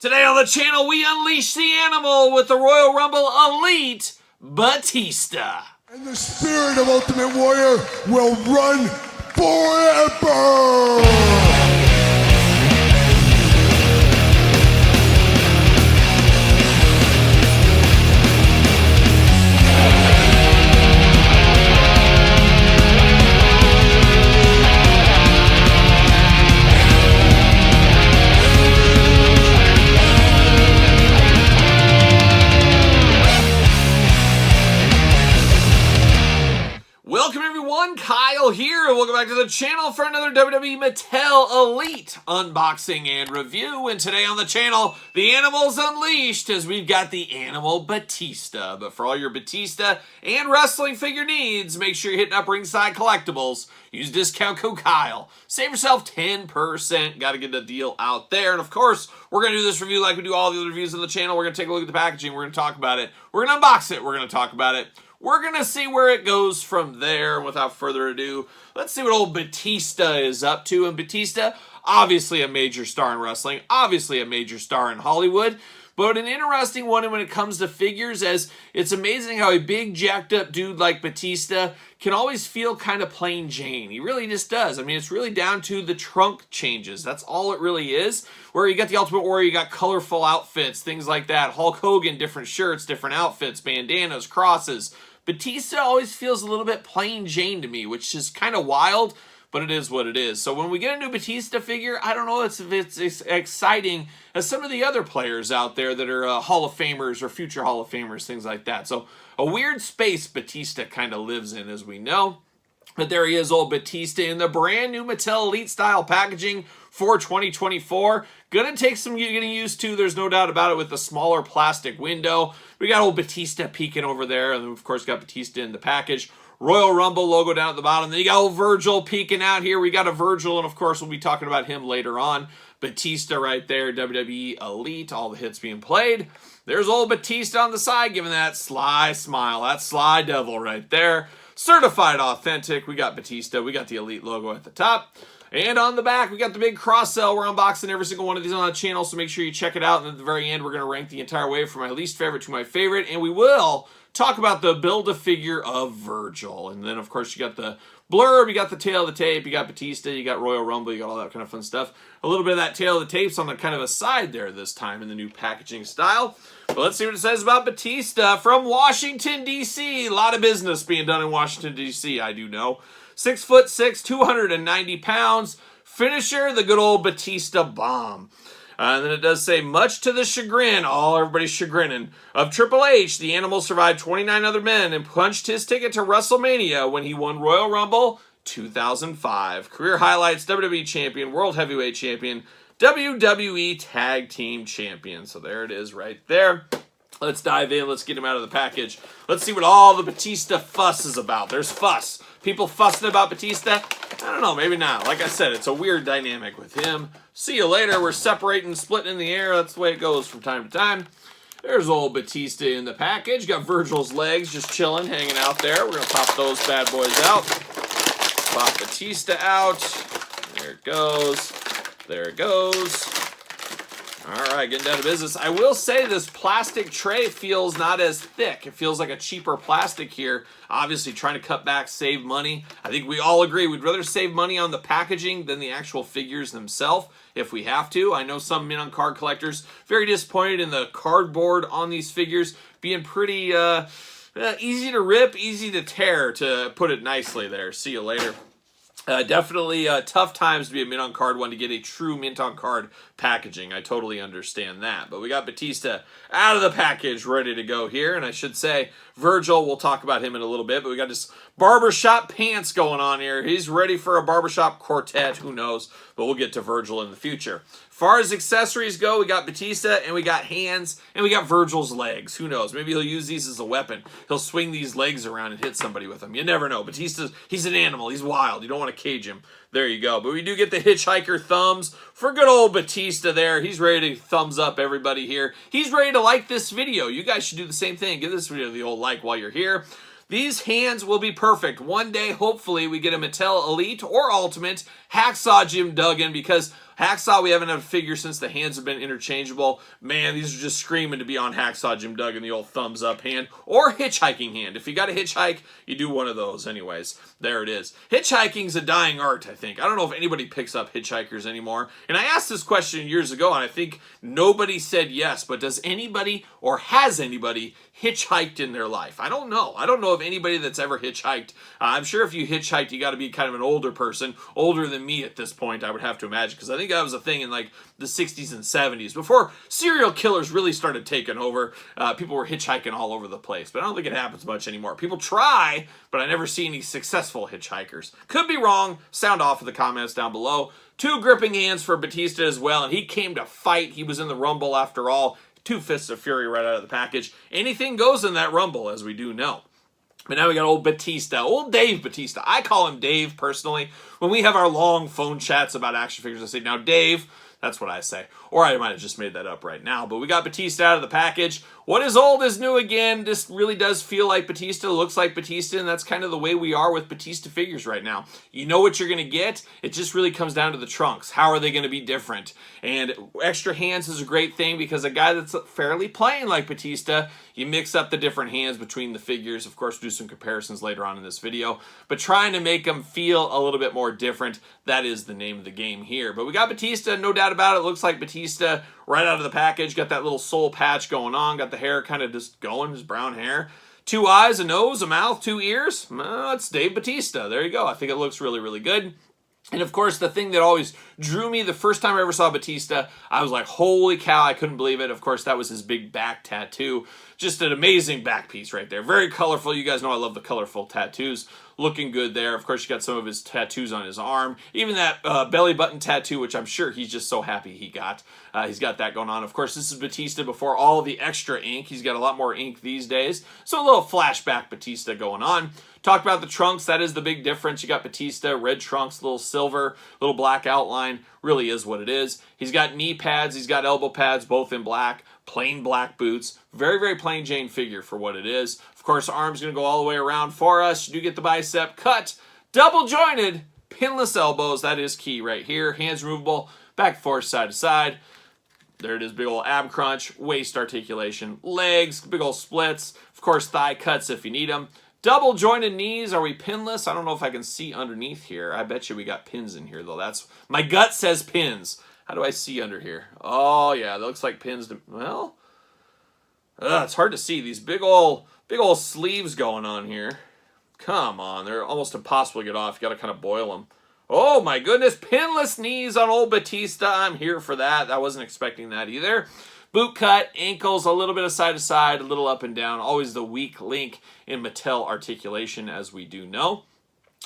Today on the channel, we unleash the animal with the Royal Rumble Elite, Batista. And the spirit of Ultimate Warrior will run forever! Welcome everyone, Kyle here, and welcome back to the channel for another WWE Mattel Elite unboxing and review. And today on the channel, the animal's unleashed as we've got the animal Batista. But for all your Batista and wrestling figure needs, make sure you're hitting up Ringside Collectibles. Use discount code Kyle. Save yourself 10%. Got to get a deal out there. And of course, we're going to do this review like we do all the other reviews on the channel. We're going to take a look at the packaging. We're going to talk about it. We're going to unbox it. We're going to talk about it. We're going to see where it goes from there. Without further ado, let's see what old Batista is up to. And Batista, obviously a major star in wrestling, obviously a major star in Hollywood, but an interesting one when it comes to figures, as it's amazing how a big jacked up dude like Batista can always feel kind of plain Jane. He really just does. I mean, it's really down to the trunk changes. That's all it really is. Where you got the Ultimate Warrior, you got colorful outfits, things like that. Hulk Hogan, different shirts, different outfits, bandanas, crosses. Batista always feels a little bit plain Jane to me, which is kind of wild, but it is what it is. So when we get a new Batista figure, I don't know if it's exciting as some of the other players out there that are Hall of Famers or future Hall of Famers, things like that. So a weird space Batista kind of lives in, as we know. But there he is, old Batista, in the brand new Mattel Elite style packaging for 2024. Gonna take some getting used to, there's no doubt about it, with the smaller plastic window. We got old Batista peeking over there, and of course got Batista in the package. Royal Rumble logo down at the bottom. Then you got old Virgil peeking out here. We got a Virgil, and of course we'll be talking about him later on. Batista right there, WWE Elite, all the hits being played. There's old Batista on the side, giving that sly smile, that sly devil right there. Certified authentic. We got Batista. We got the Elite logo at the top. And on the back, we got the big cross-sell. We're unboxing every single one of these on the channel, so make sure you check it out. And at the very end, we're going to rank the entire way from my least favorite to my favorite. And we will talk about the Build-A-Figure of Virgil. And then, of course, you got the blurb, you got the tail of the tape, you got Batista, you got Royal Rumble, you got all that kind of fun stuff. A little bit of that tail of the tape's on the kind of a side there this time in the new packaging style. But let's see what it says about Batista from Washington, D.C. A lot of business being done in Washington, D.C., I do know. 6'6", 290 pounds. Finisher, the good old Batista bomb. And then it does say, much to the chagrin, everybody's chagrining, of Triple H, the animal survived 29 other men and punched his ticket to WrestleMania when he won Royal Rumble 2005. Career highlights, WWE Champion, World Heavyweight Champion, WWE Tag Team Champion. So there it is right there. Let's dive in. Let's get him out of the package. Let's see what all the Batista fuss is about. There's fuss. People fussing about Batista? I don't know. Maybe not. Like I said, it's a weird dynamic with him. See you later. We're separating, splitting in the air. That's the way it goes from time to time. There's old Batista in the package. Got Virgil's legs just chilling, hanging out there. We're going to pop those bad boys out. Pop Batista out. There it goes. There it goes. All right, getting down to business. I will say this plastic tray feels not as thick. It feels like a cheaper plastic here. Obviously, trying to cut back, save money. I think we all agree we'd rather save money on the packaging than the actual figures themselves if we have to. I know some men on card collectors very disappointed in the cardboard on these figures being pretty easy to rip, easy to tear, to put it nicely there. See you later. Definitely tough times to be a mint on card one to get a true mint on card packaging. I totally understand that. But we got Batista out of the package, ready to go here. And I should say, Virgil, we'll talk about him in a little bit, but we got this barbershop pants going on here. He's ready for a barbershop quartet, who knows, but we'll get to Virgil in the future. As far as accessories go, we got Batista, and we got hands, and we got Virgil's legs. Who knows? Maybe he'll use these as a weapon. He'll swing these legs around and hit somebody with them. You never know. Batista's, he's an animal. He's wild. You don't want to cage him. There you go. But we do get the hitchhiker thumbs for good old Batista there. He's ready to thumbs up everybody here. He's ready to like this video. You guys should do the same thing. Give this video the old like while you're here. These hands will be perfect. One day, hopefully, we get a Mattel Elite or Ultimate Hacksaw Jim Duggan, because Hacksaw, we haven't had a figure since the hands have been interchangeable. Man, these are just screaming to be on Hacksaw Jim Duggan, the old thumbs up hand, or hitchhiking hand. If you got a hitchhike, you do one of those anyways. There it is. Hitchhiking's a dying art, I think. I don't know if anybody picks up hitchhikers anymore. And I asked this question years ago, and I think nobody said yes, but does anybody, or has anybody, hitchhiked in their life? I don't know. I don't know of anybody that's ever hitchhiked. I'm sure if you hitchhiked, you got to be kind of an older person, older than me at this point, I would have to imagine, because I think that was a thing in like the 60s and 70s. Before serial killers really started taking over, people were hitchhiking all over the place, but I don't think it happens much anymore. People try, but I never see any successful hitchhikers. Could be wrong. Sound off in the comments down below. 2 gripping hands for Batista as well, and he came to fight. He was in the Rumble after all. 2 fists of fury right out of the package. Anything goes in that Rumble, as we do know. But now we got old Batista, old Dave Batista. I call him Dave personally. When we have our long phone chats about action figures, I say, now Dave, that's what I say. Or I might have just made that up right now. But we got Batista out of the package. What is old is new again. This really does feel like Batista, looks like Batista, and that's kind of the way we are with Batista figures right now. You know what you're going to get. It just really comes down to the trunks. How are they going to be different? And extra hands is a great thing because a guy that's fairly plain like Batista, you mix up the different hands between the figures. Of course, do some comparisons later on in this video. But trying to make them feel a little bit more different, that is the name of the game here. But we got Batista, no doubt about it. Looks like Batista right out of the package. Got that little soul patch going on. Got the hair kind of just going, his brown hair. 2 eyes, a nose, a mouth, 2 ears. It's Dave Batista. There you go. I think it looks really, really good. And of course, the thing that always drew me the first time I ever saw Batista, I was like, holy cow, I couldn't believe it. Of course, that was his big back tattoo. Just an amazing back piece right there. Very colorful. You guys know I love the colorful tattoos. Looking good there. Of course, you got some of his tattoos on his arm. Even that belly button tattoo, which I'm sure he's just so happy he got. He's got that going on. Of course, this is Batista before all the extra ink. He's got a lot more ink these days. So a little flashback Batista going on. Talked about the trunks. That is the big difference. You got Batista, red trunks, little silver, little black outline. Really is what it is. He's got knee pads. He's got elbow pads, both in black. Plain black boots. Very, very plain Jane figure for what it is. Of course, arm's going to go all the way around for us. You do get the bicep cut. Double jointed. Pinless elbows. That is key right here. Hands removable. Back and forth, side to side. There it is. Big old ab crunch. Waist articulation. Legs. Big old splits. Of course, thigh cuts if you need them. Double jointed knees. Are we pinless? I don't know if I can see underneath here. I bet you we got pins in here, though. That's my gut says pins. How do I see under here? Oh, yeah, that looks like pins. Well, it's hard to see. These big old sleeves going on here. Come on, they're almost impossible to get off. You got to kind of boil them. Oh, my goodness, pinless knees on old Batista. I'm here for that. I wasn't expecting that either. Boot cut, ankles, a little bit of side to side, a little up and down. Always the weak link in Mattel articulation, as we do know.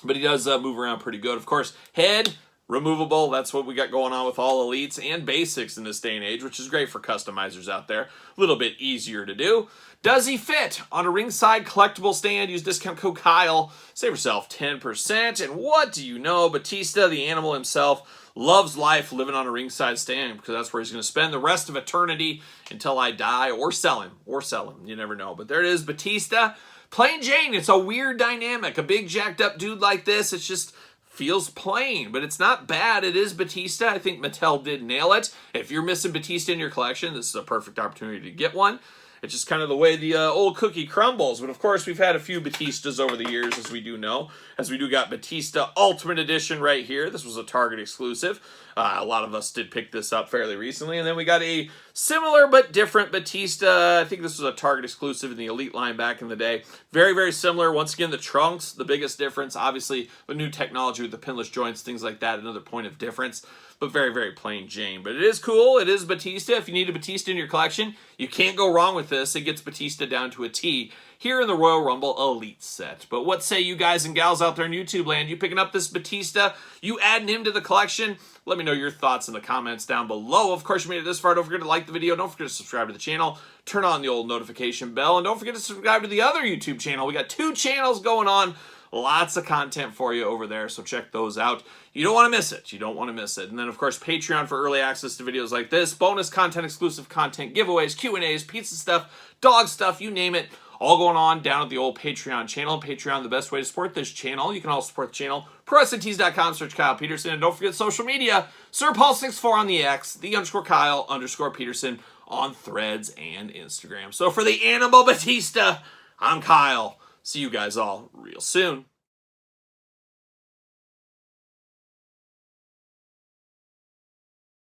But he does move around pretty good. Of course, head removable. That's what we got going on with all elites and basics in this day and age, which is great for customizers out there. A little bit easier to do. Does he fit on a ringside collectible stand? Use discount code Kyle. Save yourself 10%. And what do you know? Batista, the animal himself, loves life living on a ringside stand because that's where he's going to spend the rest of eternity until I die or sell him. Or sell him. You never know. But there it is, Batista. Plain Jane. It's a weird dynamic. A big jacked up dude like this, it's just feels plain, but it's not bad. It is Batista. I think Mattel did nail it. If you're missing Batista in your collection, this is a perfect opportunity to get one. It's just kind of the way the old cookie crumbles. But of course, we've had a few Batistas over the years, as we do know. As we do got Batista Ultimate Edition right here. This was a Target exclusive. A lot of us did pick this up fairly recently. And then we got a similar but different Batista. I think this was a Target exclusive in the Elite line back in the day. Very, very similar. Once again, the trunks, the biggest difference. Obviously, the new technology with the pinless joints, things like that, another point of difference. But very, very plain Jane. But it is cool. It is Batista. If you need a Batista in your collection, you can't go wrong with this. It gets Batista down to a T here in the Royal Rumble Elite set. But what say you guys and gals out there in YouTube land? You picking up this Batista? You adding him to the collection? Let me know your thoughts in the comments down below. Of course, you made it this far. Don't forget to like the video. Don't forget to subscribe to the channel. Turn on the old notification bell. And don't forget to subscribe to the other YouTube channel. We got 2 channels going on. Lots of content for you over there, so check those out. You don't want to miss it. You don't want to miss it. And then, of course, Patreon for early access to videos like this, bonus content, exclusive content, giveaways, Q&As, pizza stuff, dog stuff, you name it. all going on down at the old Patreon channel. Patreon, the best way to support this channel. You can also support the channel, ProWrestlingTees.com, search Kyle Peterson, and don't forget social media, SirPaul64 on the X, _Kyle_Peterson on Threads and Instagram. So for the Animal Batista, I'm Kyle. See you guys all real soon.